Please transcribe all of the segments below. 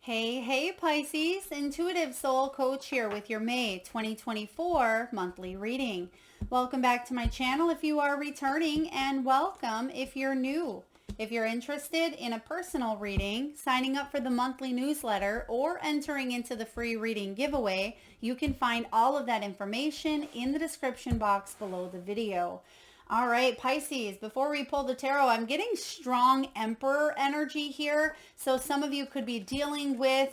Hey Pisces, Intuitive Soul Coach here with your May 2024 monthly reading. Welcome back to my channel if you are returning, and welcome if you're new. If you're interested in a personal reading, signing up for the monthly newsletter, or entering into the free reading giveaway, you can find all of that information in the description box below the video. All right, Pisces, before we pull the tarot, I'm getting strong Emperor energy here. So some of you could be dealing with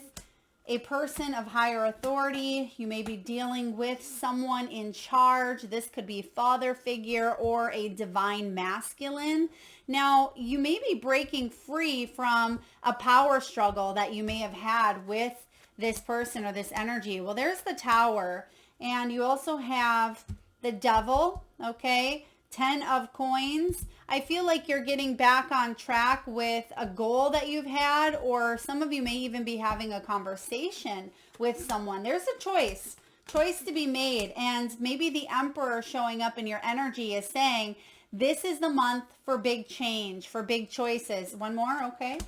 a person of higher authority. You may be dealing with someone in charge. This could be father figure or a divine masculine. Now, you may be breaking free from a power struggle that you may have had with this person or this energy. Well, there's the Tower, and you also have the Devil, okay? 10 of coins. I feel like you're getting back on track with a goal that you've had, or some of you may even be having a conversation with someone. There's a choice to be made, and maybe the Emperor showing up in your energy is saying, this is the month for big change, for big choices. One more, okay,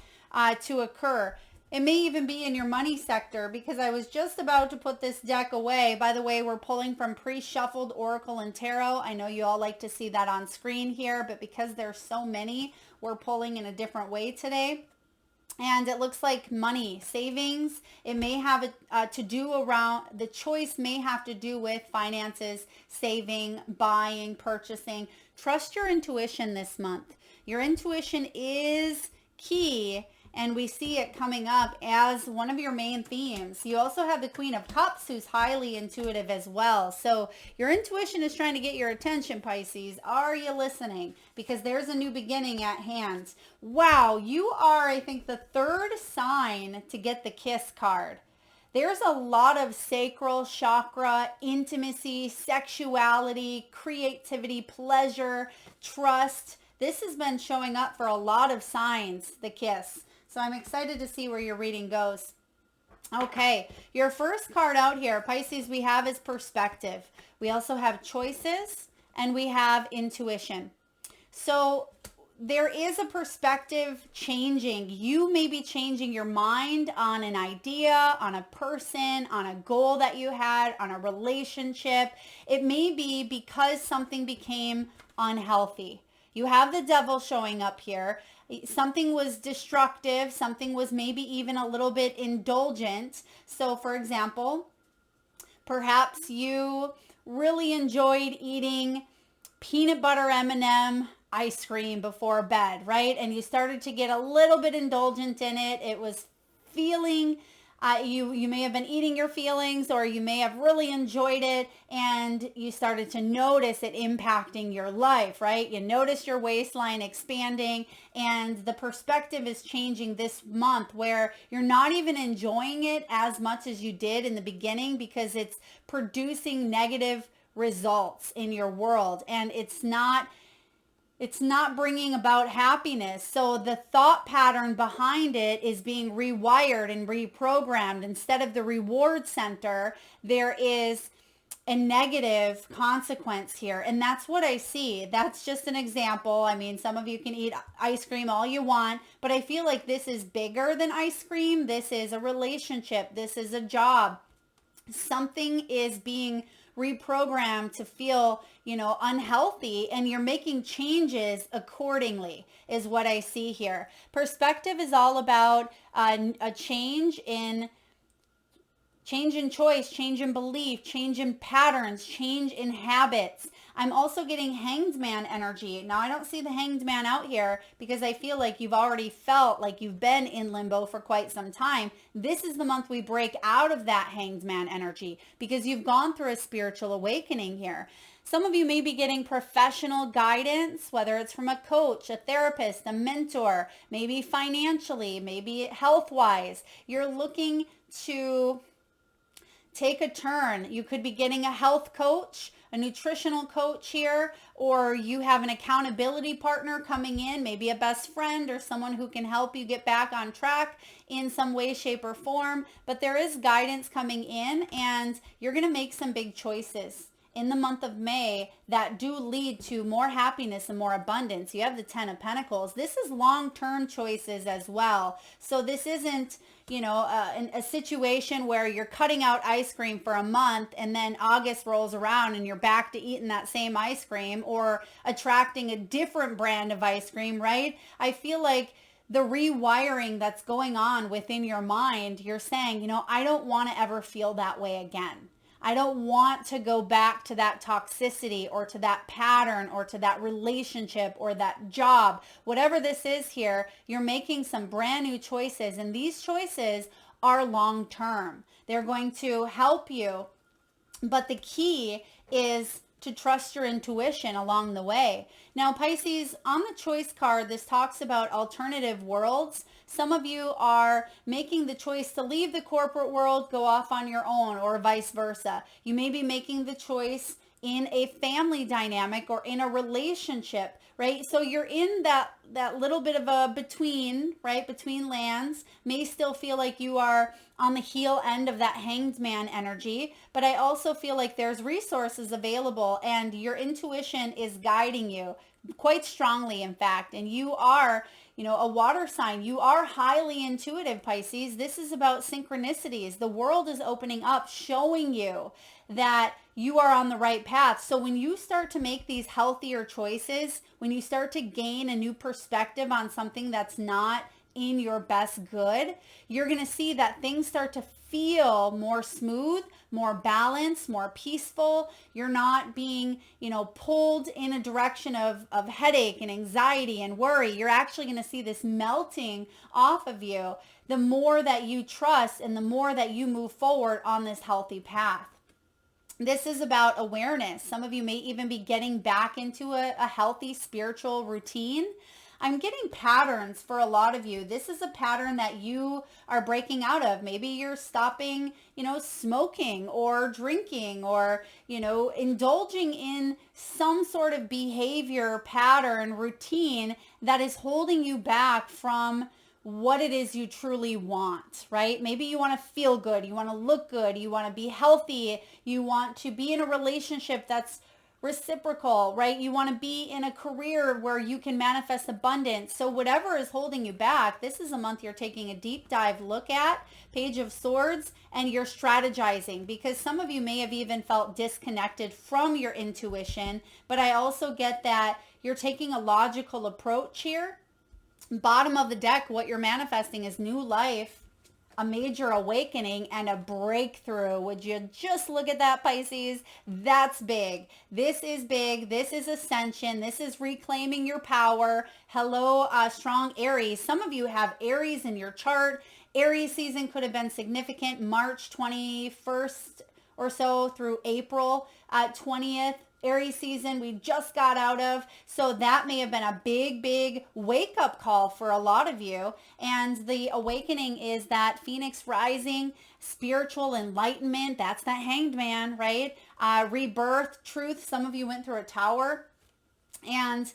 to occur. It may even be in your money sector, because I was just about to put this deck away. By the way, we're pulling from pre-shuffled Oracle and Tarot. I know you all like to see that on screen here, but because there's so many, we're pulling in a different way today. And it looks like money, savings, it may have to do around, the choice may have to do with finances, saving, buying, purchasing. Trust your intuition this month. Your intuition is key, and we see it coming up as one of your main themes. You also have the Queen of Cups, who's highly intuitive as well. So your intuition is trying to get your attention, Pisces. Are you listening? Because there's a new beginning at hand. Wow, you are, I think, the third sign to get the Kiss card. There's a lot of sacral chakra, intimacy, sexuality, creativity, pleasure, trust. This has been showing up for a lot of signs, the Kiss. So I'm excited to see where your reading goes. Okay, your first card out here, Pisces, we have is perspective. We also have choices, and we have intuition. So there is a perspective changing. You may be changing your mind on an idea, on a person, on a goal that you had, on a relationship. It may be because something became unhealthy. You have the Devil showing up here. Something was destructive. Something was maybe even a little bit indulgent. So for example, perhaps you really enjoyed eating peanut butter M&M ice cream before bed, right? And you started to get a little bit indulgent in it. It was feeling, you may have been eating your feelings, or you may have really enjoyed it, and you started to notice it impacting your life, right? You notice your waistline expanding, and the perspective is changing this month, where you're not even enjoying it as much as you did in the beginning, because it's producing negative results in your world, and it's not bringing about happiness. So the thought pattern behind it is being rewired and reprogrammed. Instead of the reward center, there is a negative consequence here. And that's what I see. That's just an example. I mean, some of you can eat ice cream all you want, but I feel like this is bigger than ice cream. This is a relationship. This is a job. Something is being reprogrammed to feel, unhealthy, and you're making changes accordingly, is what I see here. Perspective is all about a change in choice, change in belief, change in patterns, change in habits. I'm also getting Hanged Man energy. Now, I don't see the Hanged Man out here because I feel like you've already felt like you've been in limbo for quite some time. This is the month we break out of that Hanged Man energy, because you've gone through a spiritual awakening here. Some of you may be getting professional guidance, whether it's from a coach, a therapist, a mentor, maybe financially, maybe health-wise. You're looking to take a turn. You could be getting a health coach, a nutritional coach here, or you have an accountability partner coming in, maybe a best friend or someone who can help you get back on track in some way, shape, or form. But there is guidance coming in, and you're going to make some big choices. in the month of May that do lead to more happiness and more abundance. You have the 10 of Pentacles. This is long-term choices as well. So this isn't, a situation where you're cutting out ice cream for a month and then August rolls around and you're back to eating that same ice cream, or attracting a different brand of ice cream, right? I feel like the rewiring that's going on within your mind, you're saying, I don't want to ever feel that way again. I don't want to go back to that toxicity or to that pattern or to that relationship or that job. Whatever this is here, you're making some brand new choices, and these choices are long term. They're going to help you, but the key is to trust your intuition along the way. Now, Pisces, on the choice card, this talks about alternative worlds. Some of you are making the choice to leave the corporate world, go off on your own, or vice versa. You may be making the choice in a family dynamic or in a relationship, right? So you're in that little bit of a between, right? Between lands. May still feel like you are on the heel end of that hanged man energy, but I also feel like there's resources available and your intuition is guiding you quite strongly, in fact, and you are, a water sign. You are highly intuitive, Pisces. This is about synchronicities. The world is opening up, showing you that you are on the right path. So when you start to make these healthier choices, when you start to gain a new perspective on something that's not in your best good, you're going to see that things start to feel more smooth, more balanced, more peaceful. You're not being, pulled in a direction of headache and anxiety and worry. You're actually going to see this melting off of you the more that you trust and the more that you move forward on this healthy path. This is about awareness. Some of you may even be getting back into a healthy spiritual routine. I'm getting patterns for a lot of you. This is a pattern that you are breaking out of. Maybe you're stopping, smoking or drinking or, indulging in some sort of behavior pattern, routine that is holding you back from what it is you truly want, right? Maybe you want to feel good. You want to look good. You want to be healthy. You want to be in a relationship that's reciprocal, right? You want to be in a career where you can manifest abundance. So whatever is holding you back, this is a month you're taking a deep dive look at, Page of Swords, and you're strategizing, because some of you may have even felt disconnected from your intuition, but I also get that you're taking a logical approach here. Bottom of the deck, what you're manifesting is new life, a major awakening, and a breakthrough. Would you just look at that, Pisces? That's big. This is big. This is ascension. This is reclaiming your power. Hello, strong Aries. Some of you have Aries in your chart. Aries season could have been significant. March 21st or so through April 20th. Aries season we just got out of. So that may have been a big wake up call for a lot of you. And the awakening is that Phoenix rising, spiritual enlightenment. That's that hanged man, right? Rebirth, truth. Some of you went through a tower and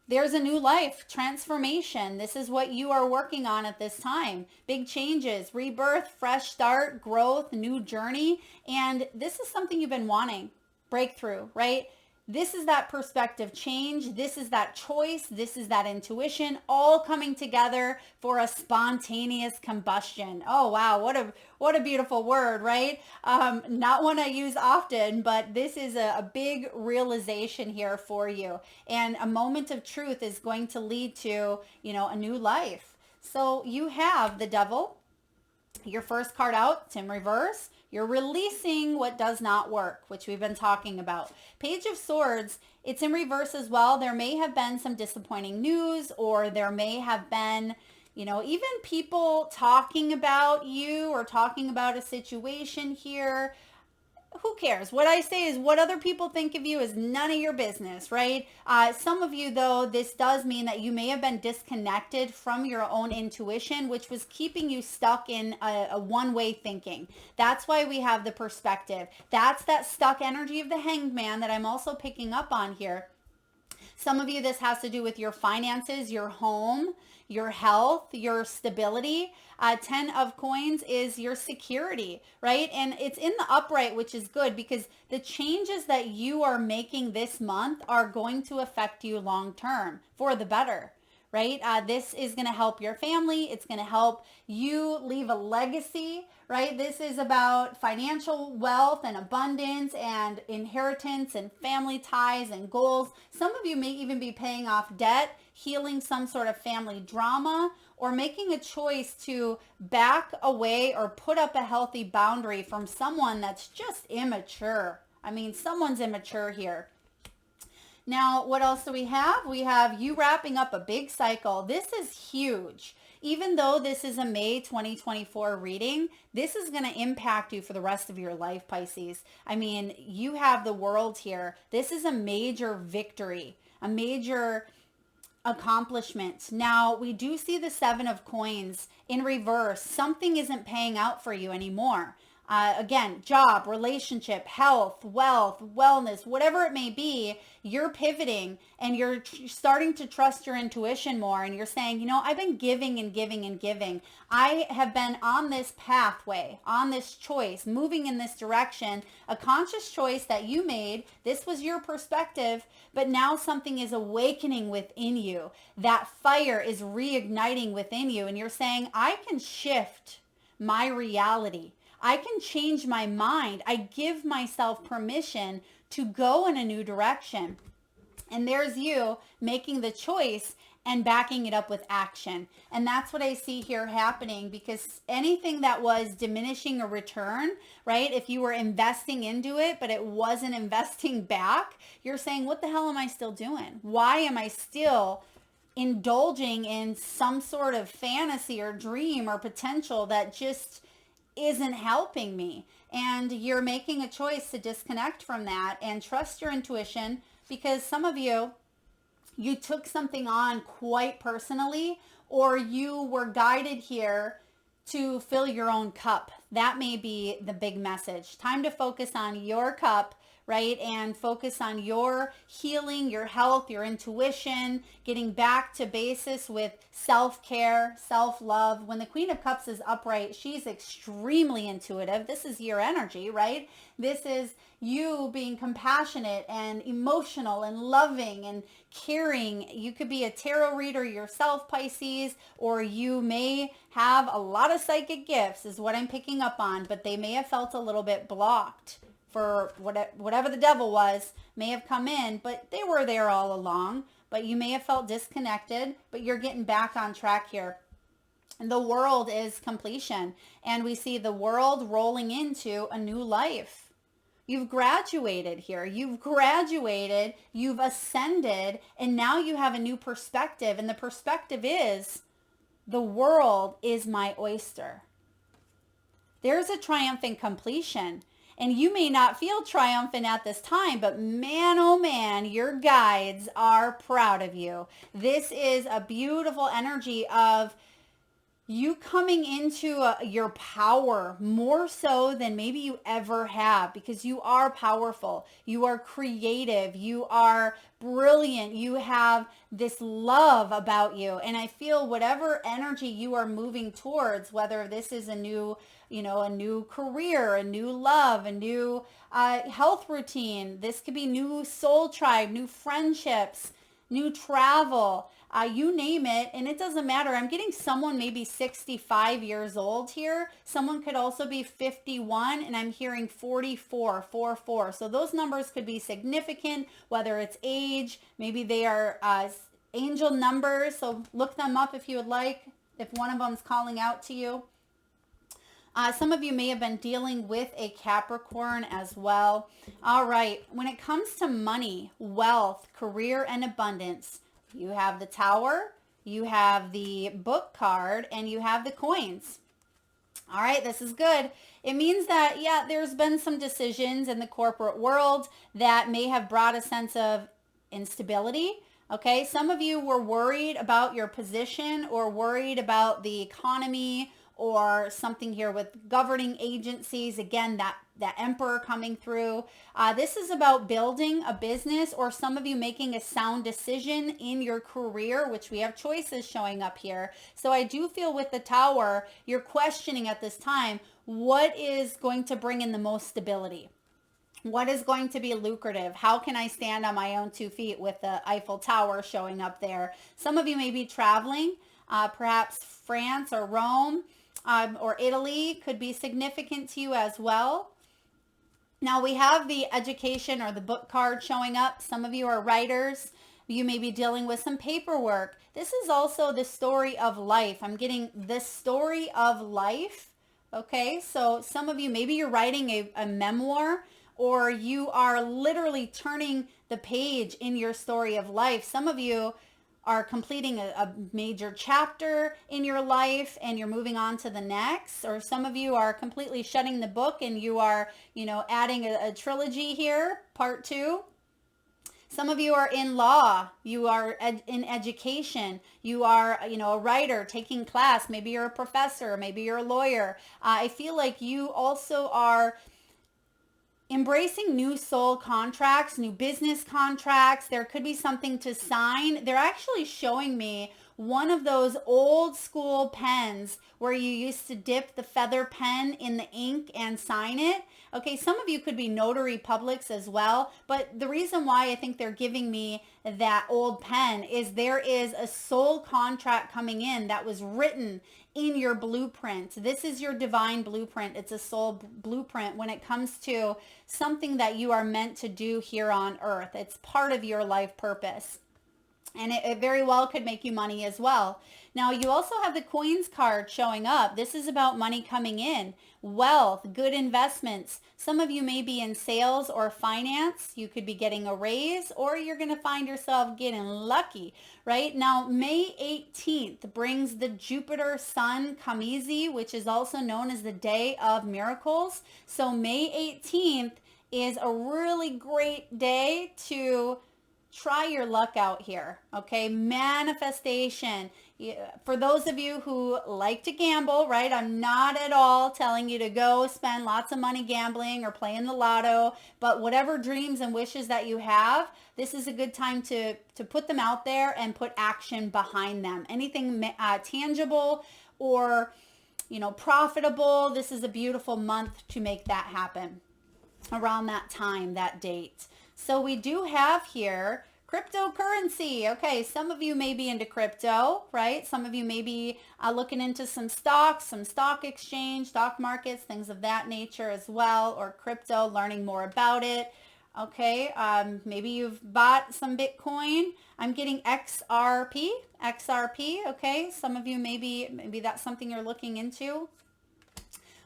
there's a new life, transformation. This is what you are working on at this time. Big changes, rebirth, fresh start, growth, new journey. And this is something you've been wanting. Breakthrough, right? This is that perspective change. This is that choice. This is that intuition, all coming together for a spontaneous combustion. Oh, wow. What a beautiful word, right? Not one I use often, but this is a big realization here for you. And a moment of truth is going to lead to, a new life. So you have the Devil, your first card out, it's in reverse. You're releasing what does not work, which we've been talking about. Page of Swords, it's in reverse as well. There may have been some disappointing news, or there may have been, even people talking about you or talking about a situation here. Who cares? What I say is what other people think of you is none of your business, right? Some of you, though, this does mean that you may have been disconnected from your own intuition, which was keeping you stuck in a one-way thinking. That's why we have the perspective. That's that stuck energy of the hanged man that I'm also picking up on here. Some of you, this has to do with your finances, your home, your health, your stability. 10 of coins is your security, right? And it's in the upright, which is good because the changes that you are making this month are going to affect you long term for the better, right? This is going to help your family. It's going to help you leave a legacy, right? This is about financial wealth and abundance and inheritance and family ties and goals. Some of you may even be paying off debt, healing some sort of family drama, or making a choice to back away or put up a healthy boundary from someone that's just immature. I mean, someone's immature here. Now, what else do we have? We have you wrapping up a big cycle. This is huge. Even though this is a May 2024 reading, this is going to impact you for the rest of your life, Pisces. I mean, you have the world here. This is a major victory, a major accomplishment. Now, we do see the 7 of coins in reverse. Something isn't paying out for you anymore. Again, job, relationship, health, wealth, wellness, whatever it may be, you're pivoting and you're starting to trust your intuition more. And you're saying, you know, I've been giving and giving and giving. I have been on this pathway, on this choice, moving in this direction, a conscious choice that you made. This was your perspective, but now something is awakening within you. That fire is reigniting within you. And you're saying, I can shift my reality. I can change my mind. I give myself permission to go in a new direction. And there's you making the choice and backing it up with action. And that's what I see here happening, because anything that was diminishing a return, right? If you were investing into it, but it wasn't investing back, you're saying, what the hell am I still doing? Why am I still indulging in some sort of fantasy or dream or potential that just isn't helping me? And you're making a choice to disconnect from that and trust your intuition, because some of you took something on quite personally, or you were guided here to fill your own cup. That may be the big message. Time to focus on your cup, right? And focus on your healing, your health, your intuition, getting back to basis with self-care, self-love. When the Queen of Cups is upright, she's extremely intuitive. This is your energy, right? This is you being compassionate and emotional and loving and caring. You could be a tarot reader yourself, Pisces, or you may have a lot of psychic gifts is what I'm picking up on, but they may have felt a little bit blocked. For whatever the devil was may have come in, but they were there all along. But you may have felt disconnected, but you're getting back on track here. And the world is completion. And we see the world rolling into a new life. You've graduated here. You've graduated. You've ascended. And now you have a new perspective. And the perspective is, the world is my oyster. There's a triumphant completion. And you may not feel triumphant at this time, but man, oh man, your guides are proud of you. This is a beautiful energy of you coming into your power more so than maybe you ever have, because you are powerful. You are creative. You are brilliant. You have this love about you. And I feel whatever energy you are moving towards, whether this is a new career, a new love, a new health routine. This could be new soul tribe, new friendships, new travel, you name it. And it doesn't matter. I'm getting someone maybe 65 years old here. Someone could also be 51, and I'm hearing 44, 44. So those numbers could be significant, whether it's age, maybe they are angel numbers. So look them up if you would like, if one of them is calling out to you. Some of you may have been dealing with a Capricorn as well. All right. When it comes to money, wealth, career, and abundance, you have the Tower, you have the Book card, and you have the coins. All right. This is good. It means that, yeah, there's been some decisions in the corporate world that may have brought a sense of instability. Okay. Some of you were worried about your position or worried about the economy, or something here with governing agencies. Again, that that emperor coming through. This is about building a business, or some of you making a sound decision in your career, which we have choices showing up here. So I do feel with the Tower, you're questioning at this time, what is going to bring in the most stability? What is going to be lucrative? How can I stand on my own 2 feet with the Eiffel Tower showing up there? Some of you may be traveling, perhaps France or Rome or Italy could be significant to you as well. Now we have the education or the book card showing up. Some of you are writers. You may be dealing with some paperwork. This is also the story of life. I'm getting the story of life. Okay, so some of you, maybe you're writing a memoir, or you are literally turning the page in your story of life. Some of you are completing a major chapter in your life and you're moving on to the next, or some of you are completely shutting the book and you are, adding a trilogy here, part 2. Some of you are in law, you are in education, you are, a writer taking class, maybe you're a professor, maybe you're a lawyer. I feel like you also are embracing new soul contracts, new business contracts. There could be something to sign. They're actually showing me one of those old school pens where you used to dip the feather pen in the ink and sign it. Okay, some of you could be notary publics as well, but the reason why I think they're giving me that old pen is there is a soul contract coming in that was written in your blueprint. This is your divine blueprint. It's a soul blueprint when it comes to something that you are meant to do here on earth. It's part of your life purpose. And it very well could make you money as well. Now, you also have the coins card showing up. This is about money coming in, wealth, good investments. Some of you may be in sales or finance. You could be getting a raise, or you're going to find yourself getting lucky, right? Now, May 18th brings the Jupiter Sun Kamizi, which is also known as the Day of Miracles. So May 18th is a really great day to try your luck out here, okay? Manifestation. For those of you who like to gamble, right? I'm not at all telling you to go spend lots of money gambling or playing the lotto, but whatever dreams and wishes that you have, this is a good time to put them out there and put action behind them. Anything tangible or, profitable, this is a beautiful month to make that happen around that time, that date. So we do have here cryptocurrency. Okay, some of you may be into crypto, right? Some of you may be looking into some stocks, some stock exchange, stock markets, things of that nature as well, or crypto, learning more about it. Okay, maybe you've bought some Bitcoin. I'm getting XRP, okay? Some of you maybe that's something you're looking into.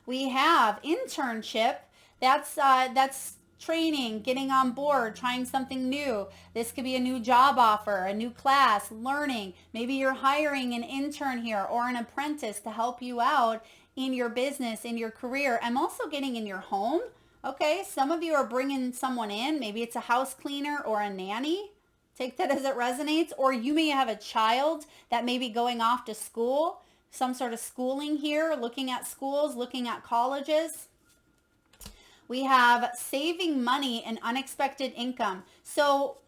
We have internship. That's training, getting on board, trying something new. This could be a new job offer, a new class, learning. Maybe you're hiring an intern here or an apprentice to help you out in your business, in your career. I'm also getting in your home. Okay, some of you are bringing someone in. Maybe it's a house cleaner or a nanny. Take that as it resonates. Or you may have a child that may be going off to school, some sort of schooling here, looking at schools, looking at colleges. We have saving money and unexpected income. So,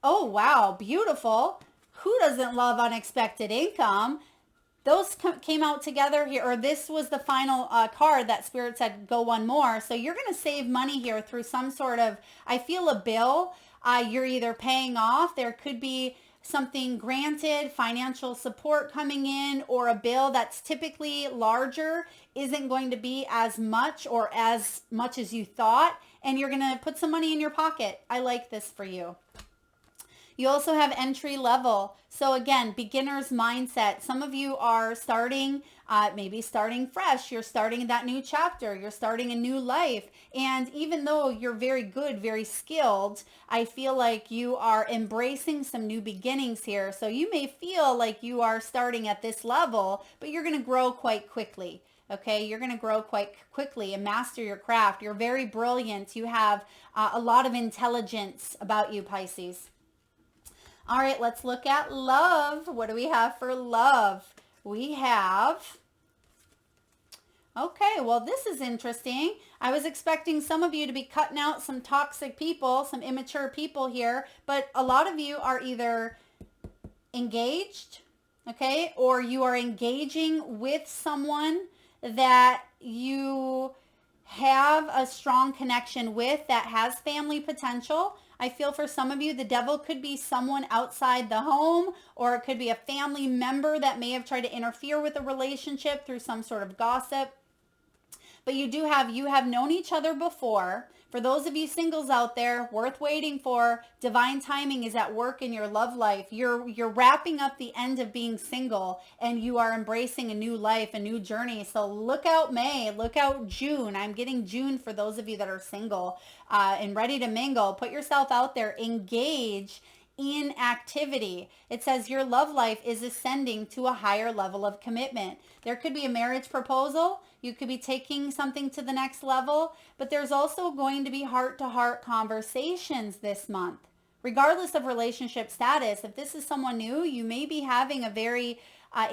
oh wow, beautiful. Who doesn't love unexpected income? Those came out together here, or this was the final card that Spirit said, go one more. So you're going to save money here through some sort of, I feel, a bill you're either paying off. There could be something granted, financial support coming in, or a bill that's typically larger isn't going to be as much or as much as you thought, and you're going to put some money in your pocket. I like this for you. You also have entry level. So again, beginner's mindset. Some of you are starting, maybe starting fresh. You're starting that new chapter. You're starting a new life. And even though you're very good, very skilled, I feel like you are embracing some new beginnings here. So you may feel like you are starting at this level, but you're going to grow quite quickly. Okay, you're going to grow quite quickly and master your craft. You're very brilliant. You have a lot of intelligence about you, Pisces. All right, let's look at love. What do we have for love? We have Okay, well, this is interesting. I was expecting some of you to be cutting out some toxic people, some immature people here, but a lot of you are either engaged, okay, or you are engaging with someone that you have a strong connection with that has family potential. I feel for some of you, the devil could be someone outside the home, or it could be a family member that may have tried to interfere with a relationship through some sort of gossip. But you have known each other before. For those of you singles out there, worth waiting for, divine timing is at work in your love life. You're wrapping up the end of being single and you are embracing a new life, a new journey. So look out May, look out June. I'm getting June for those of you that are single and ready to mingle. Put yourself out there, engage in activity. It says your love life is ascending to a higher level of commitment. There could be a marriage proposal. You could be taking something to the next level, but there's also going to be heart-to-heart conversations this month. Regardless of relationship status, if this is someone new, you may be having a very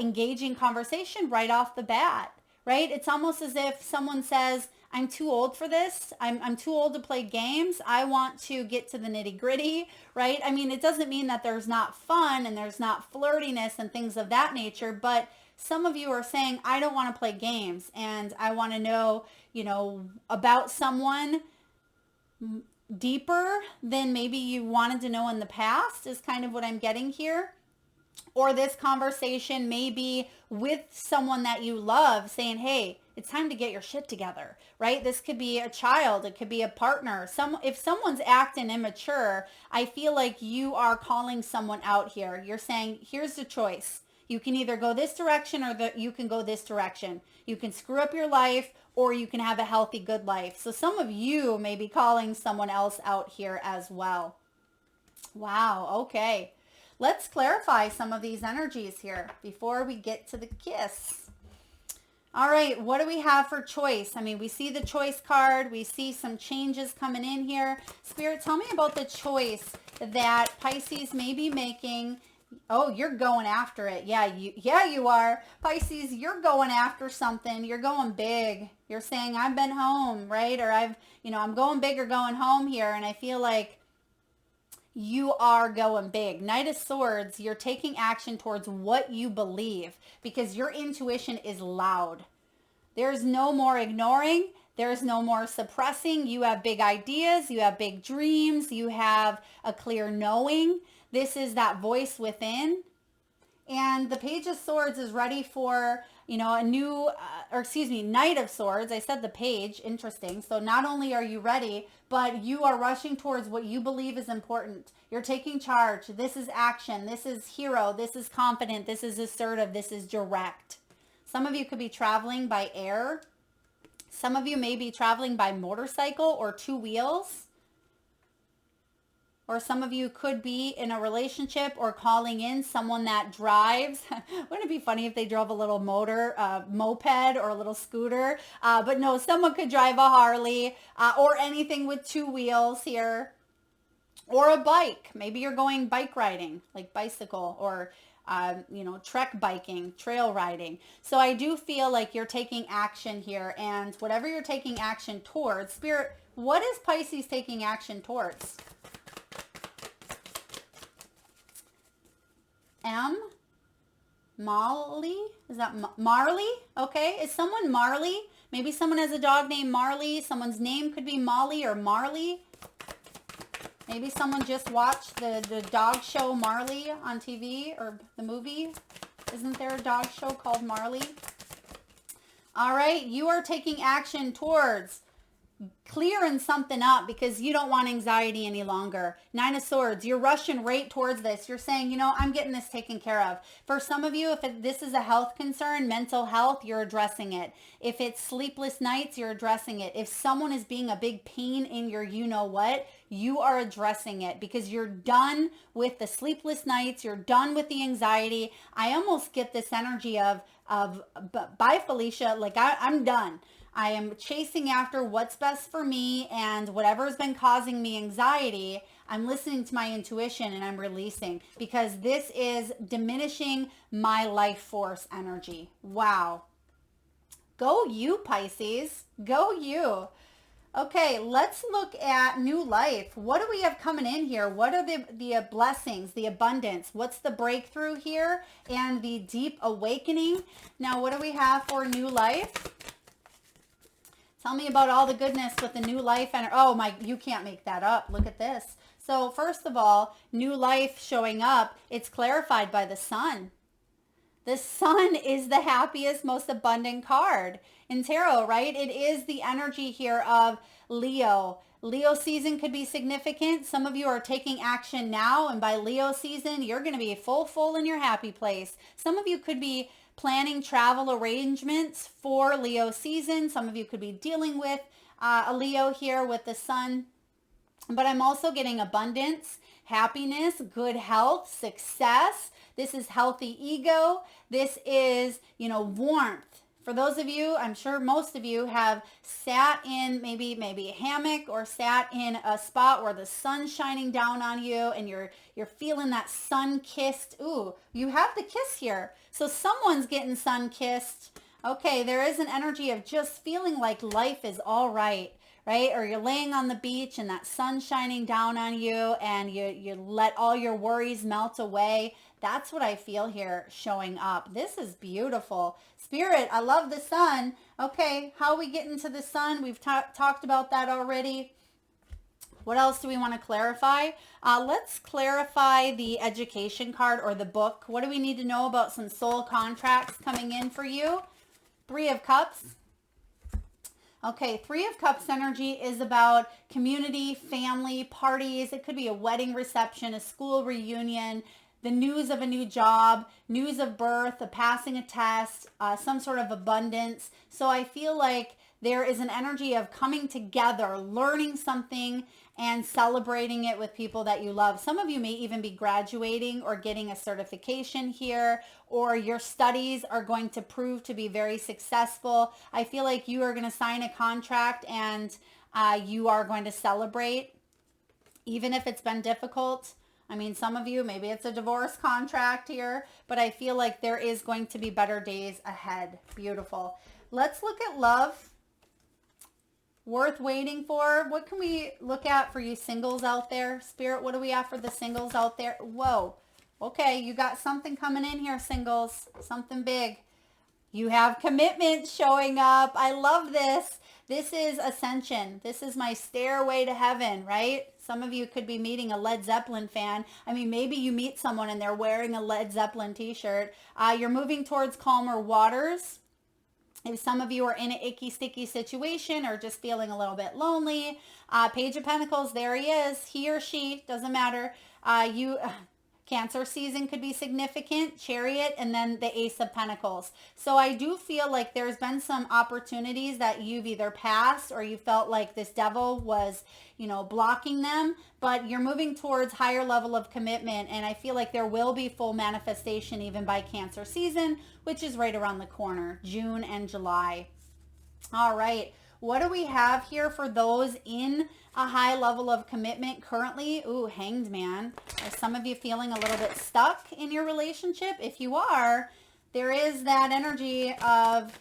engaging conversation right off the bat, right? It's almost as if someone says, I'm too old for this. I'm too old to play games. I want to get to the nitty gritty, right? I mean, it doesn't mean that there's not fun and there's not flirtiness and things of that nature, but some of you are saying, I don't want to play games and I want to know, about someone deeper than maybe you wanted to know in the past is kind of what I'm getting here. Or this conversation may be with someone that you love saying, hey, it's time to get your shit together, right? This could be a child. It could be a partner. If someone's acting immature, I feel like you are calling someone out here. You're saying, here's the choice. You can either go this direction or you can go this direction. You can screw up your life or you can have a healthy, good life. So some of you may be calling someone else out here as well. Wow. Okay. Let's clarify some of these energies here before we get to the kiss. All right, what do we have for choice? I mean, we see the choice card. We see some changes coming in here. Spirit, tell me about the choice that Pisces may be making. Oh, you're going after it. Yeah, you are. Pisces, you're going after something. You're going big. You're saying, I've been home, right? Or I'm going big or going home here. And I feel like you are going big. Knight of Swords, you're taking action towards what you believe because your intuition is loud. There's no more ignoring. There's no more suppressing. You have big ideas. You have big dreams. You have a clear knowing. This is that voice within. And the Page of Swords is ready for, a new, Knight of Swords. I said the page. Interesting. So not only are you ready, but you are rushing towards what you believe is important. You're taking charge. This is action. This is hero. This is confident. This is assertive. This is direct. Some of you could be traveling by air. Some of you may be traveling by motorcycle or two wheels. Or some of you could be in a relationship or calling in someone that drives. Wouldn't it be funny if they drove a little moped or a little scooter? But no, someone could drive a Harley or anything with two wheels here. Or a bike. Maybe you're going bike riding, like bicycle or, trek biking, trail riding. So I do feel like you're taking action here. And whatever you're taking action towards, Spirit, what is Pisces taking action towards? Molly? Is that Marley? Okay. Is someone Marley? Maybe someone has a dog named Marley. Someone's name could be Molly or Marley. Maybe someone just watched the dog show Marley on TV or the movie. Isn't there a dog show called Marley? All right. You are taking action towards clearing something up because you don't want anxiety any longer. Nine of Swords, you're rushing right towards this. You're saying, I'm getting this taken care of. For some of you, if this is a health concern, mental health, you're addressing it. If it's sleepless nights, you're addressing it. If someone is being a big pain in your what, you are addressing it because you're done with the sleepless nights. You're done with the anxiety. I almost get this energy of bye, Felicia. Like I'm done. I am chasing after what's best for me, and whatever has been causing me anxiety, I'm listening to my intuition and I'm releasing because this is diminishing my life force energy. Wow. Go you, Pisces. Go you. Okay, let's look at new life. What do we have coming in here? What are the blessings, the abundance? What's the breakthrough here and the deep awakening? Now, what do we have for new life? Tell me about all the goodness with the new life. And oh my, you can't make that up. Look at this. So first of all, new life showing up, it's clarified by the sun. The sun is the happiest, most abundant card in tarot, right? It is the energy here of Leo. Leo season could be significant. Some of you are taking action now, and by Leo season, you're going to be full in your happy place. Some of you could be planning travel arrangements for Leo season. Some of you could be dealing with a Leo here with the sun. But I'm also getting abundance, happiness, good health, success. This is healthy ego. This is, warmth. For those of you, I'm sure most of you have sat in maybe a hammock or sat in a spot where the sun's shining down on you and you're feeling that sun-kissed. Ooh, you have the kiss here. So someone's getting sun-kissed. Okay, there is an energy of just feeling like life is all right. Right? Or you're laying on the beach and that sun shining down on you and you let all your worries melt away. That's what I feel here showing up. This is beautiful. Spirit, I love the sun. Okay, how we get into the sun? We've talked about that already. What else do we want to clarify? Let's clarify the education card or the book. What do we need to know about some soul contracts coming in for you? Three of Cups. Okay, Three of Cups energy is about community, family, parties. It could be a wedding reception, a school reunion, the news of a new job, news of birth, a passing a test, some sort of abundance. So I feel like there is an energy of coming together, learning something, and celebrating it with people that you love. Some of you may even be graduating or getting a certification here, or your studies are going to prove to be very successful. I feel like you are going to sign a contract and you are going to celebrate, even if it's been difficult. I mean, some of you, maybe it's a divorce contract here, but I feel like there is going to be better days ahead. Beautiful. Let's look at love. Worth waiting for. What can we look at for you singles out there? Spirit, what do we have for the singles out there? Whoa. Okay, you got something coming in here, singles. Something big. You have commitment showing up. I love this. This is ascension. This is my stairway to heaven, right? Some of you could be meeting a Led Zeppelin fan. I mean, maybe you meet someone and they're wearing a Led Zeppelin t-shirt. You're moving towards calmer waters. If some of you are in an icky, sticky situation or just feeling a little bit lonely, Page of Pentacles, there he is. He or she, doesn't matter. Cancer season could be significant, Chariot, and then the Ace of Pentacles. So I do feel like there's been some opportunities that you've either passed or you felt like this devil was, blocking them, but you're moving towards higher level of commitment. And I feel like there will be full manifestation even by Cancer season, which is right around the corner, June and July. All right. What do we have here for those in a high level of commitment currently? Ooh, Hanged Man. Are some of you feeling a little bit stuck in your relationship? If you are, there is that energy of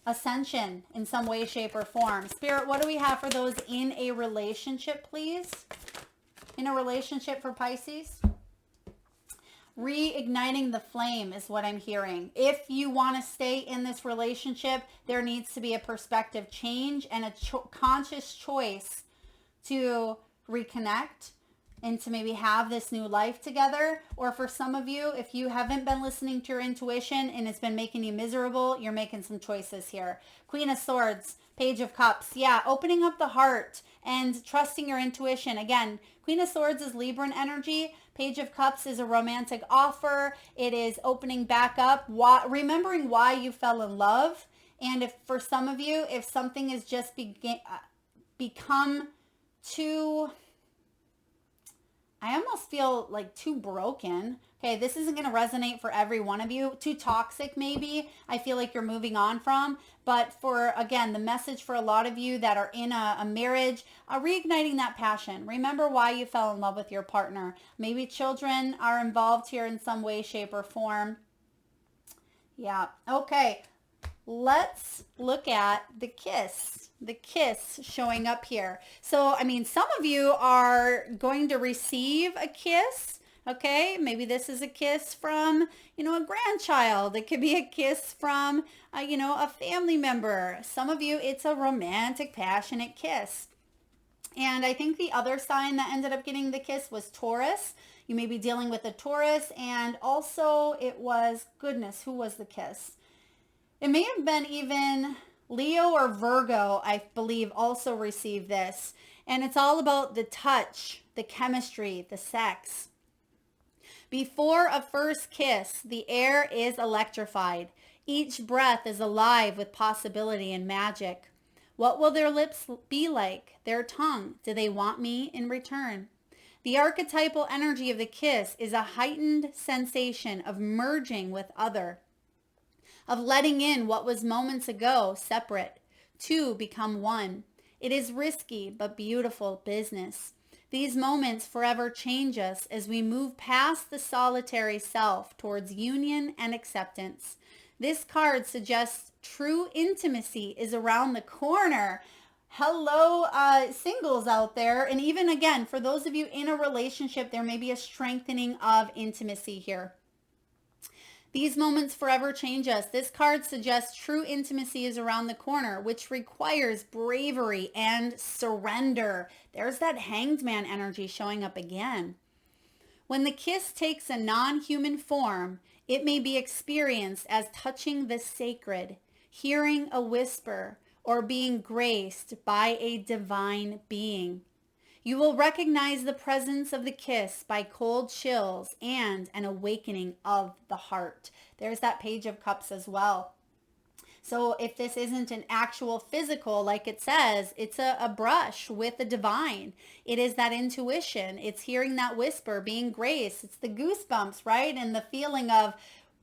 ascension in some way, shape, or form. Spirit, what do we have for those in a relationship, please? In a relationship for Pisces? Reigniting the flame is what I'm hearing. If you want to stay in this relationship, there needs to be a perspective change and a conscious choice to reconnect and to maybe have this new life together. Or for some of you, if you haven't been listening to your intuition and it's been making you miserable, you're making some choices here. Queen of Swords, Page of Cups. Yeah, opening up the heart and trusting your intuition. Again, Queen of Swords is Libran energy. Page of Cups is a romantic offer. It is opening back up, remembering why you fell in love. And if for some of you, if something has just become too, I almost feel like too broken. Okay, this isn't going to resonate for every one of you. Too toxic, maybe. I feel like you're moving on from. But for, again, the message for a lot of you that are in a marriage, reigniting that passion. Remember why you fell in love with your partner. Maybe children are involved here in some way, shape, or form. Yeah. Okay. let's look at the kiss showing up here. So, I mean, some of you are going to receive a kiss. Okay, maybe this is a kiss from, a grandchild. It could be a kiss from, a family member. Some of you, it's a romantic, passionate kiss. And I think the other sign that ended up getting the kiss was Taurus. You may be dealing with a Taurus. And also it was, goodness, who was the kiss? It may have been even Leo or Virgo, I believe, also received this. And it's all about the touch, the chemistry, the sex. Before a first kiss, the air is electrified. Each breath is alive with possibility and magic. What will their lips be like? Their tongue? Do they want me in return? The archetypal energy of the kiss is a heightened sensation of merging with other, of letting in what was moments ago separate. Two become one. It is risky but beautiful business. These moments forever change us as we move past the solitary self towards union and acceptance. This card suggests true intimacy is around the corner. Hello, singles out there. And even again, for those of you in a relationship, there may be a strengthening of intimacy here. These moments forever change us. This card suggests true intimacy is around the corner, which requires bravery and surrender. There's that hanged man energy showing up again. When the kiss takes a non-human form, it may be experienced as touching the sacred, hearing a whisper, or being graced by a divine being. You will recognize the presence of the kiss by cold chills and an awakening of the heart. There's that Page of Cups as well. So if this isn't an actual physical, like it says, it's a brush with the divine. It is that intuition. It's hearing that whisper, being graced. It's the goosebumps, right? And the feeling of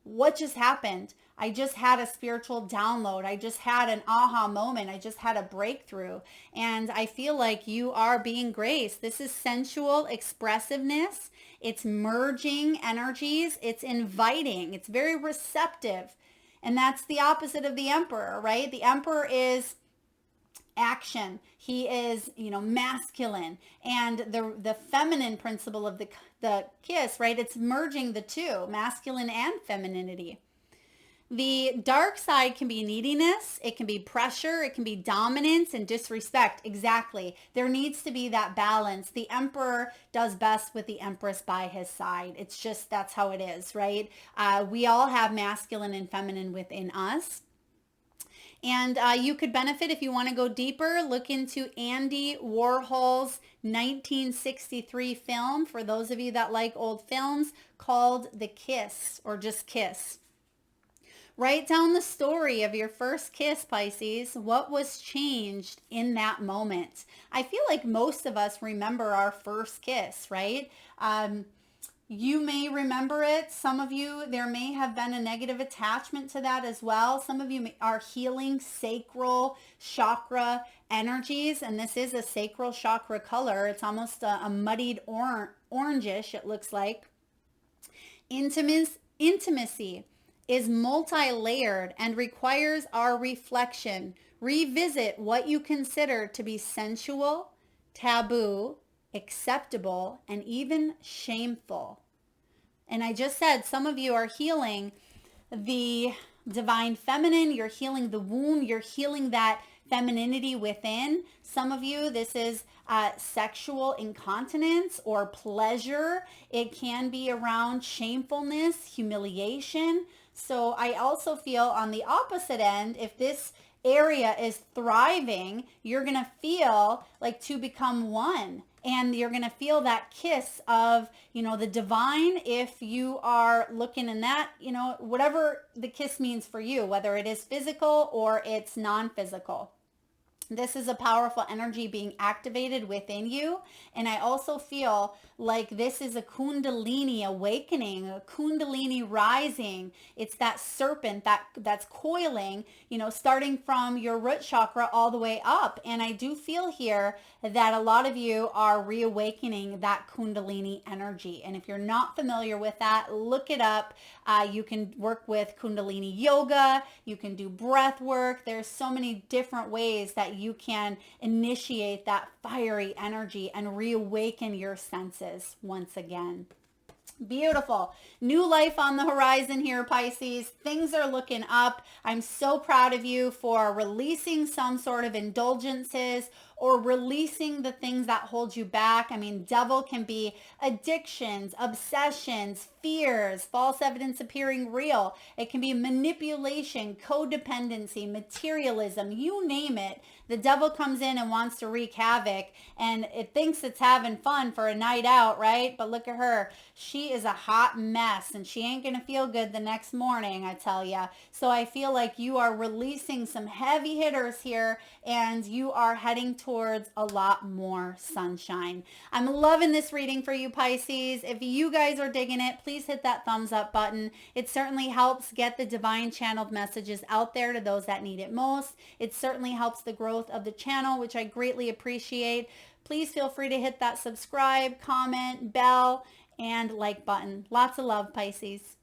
what just happened. I just had a spiritual download. I just had an aha moment. I just had a breakthrough. And I feel like you are being graced. This is sensual expressiveness. It's merging energies. It's inviting. It's very receptive. And that's the opposite of the Emperor, right? The Emperor is action. He is, masculine. And the feminine principle of the kiss, right? It's merging the two, masculine and femininity. The dark side can be neediness, it can be pressure, it can be dominance and disrespect. Exactly. There needs to be that balance. The Emperor does best with the Empress by his side. It's just, that's how it is, right? We all have masculine and feminine within us. And you could benefit if you want to go deeper. Look into Andy Warhol's 1963 film, for those of you that like old films, called The Kiss, or just Kiss. Write down the story of your first kiss, Pisces. What was changed in that moment? I feel like most of us remember our first kiss, right? You may remember it. Some of you, there may have been a negative attachment to that as well. Some of you are healing sacral chakra energies, and this is a sacral chakra color. It's almost a muddied orangish, it looks like. Intimacy is multi-layered and requires our reflection. Revisit what you consider to be sensual, taboo, acceptable, and even shameful. And I just said some of you are healing the divine feminine. You're healing the womb. You're healing that femininity within. Some of you, this is sexual incontinence or pleasure. It can be around shamefulness, humiliation. So I also feel on the opposite end, if this area is thriving, you're going to feel like two become one. And you're going to feel that kiss of, the divine. If you are looking in that, whatever the kiss means for you, whether it is physical or it's non-physical. This is a powerful energy being activated within you. And I also feel like this is a Kundalini awakening, a Kundalini rising. It's that serpent that's coiling, starting from your root chakra all the way up. And I do feel here that a lot of you are reawakening that Kundalini energy. And if you're not familiar with that, look it up. You can work with Kundalini yoga. You can do breath work. There's so many different ways that you can initiate that fiery energy and reawaken your senses once again. Beautiful. New life on the horizon here, Pisces. Things are looking up. I'm so proud of you for releasing some sort of indulgences or releasing the things that hold you back. I mean, devil can be addictions, obsessions, fears, false evidence appearing real. It can be manipulation, codependency, materialism, you name it. The devil comes in and wants to wreak havoc, and it thinks it's having fun for a night out, right? But look at her. She is a hot mess, and she ain't going to feel good the next morning, I tell ya. So I feel like you are releasing some heavy hitters here, and you are heading towards a lot more sunshine. I'm loving this reading for you, Pisces. If you guys are digging it, please hit that thumbs up button. It certainly helps get the divine channeled messages out there to those that need it most. It certainly helps the growth of the channel, which I greatly appreciate. Please feel free to hit that subscribe, comment, bell, and like button. Lots of love, Pisces.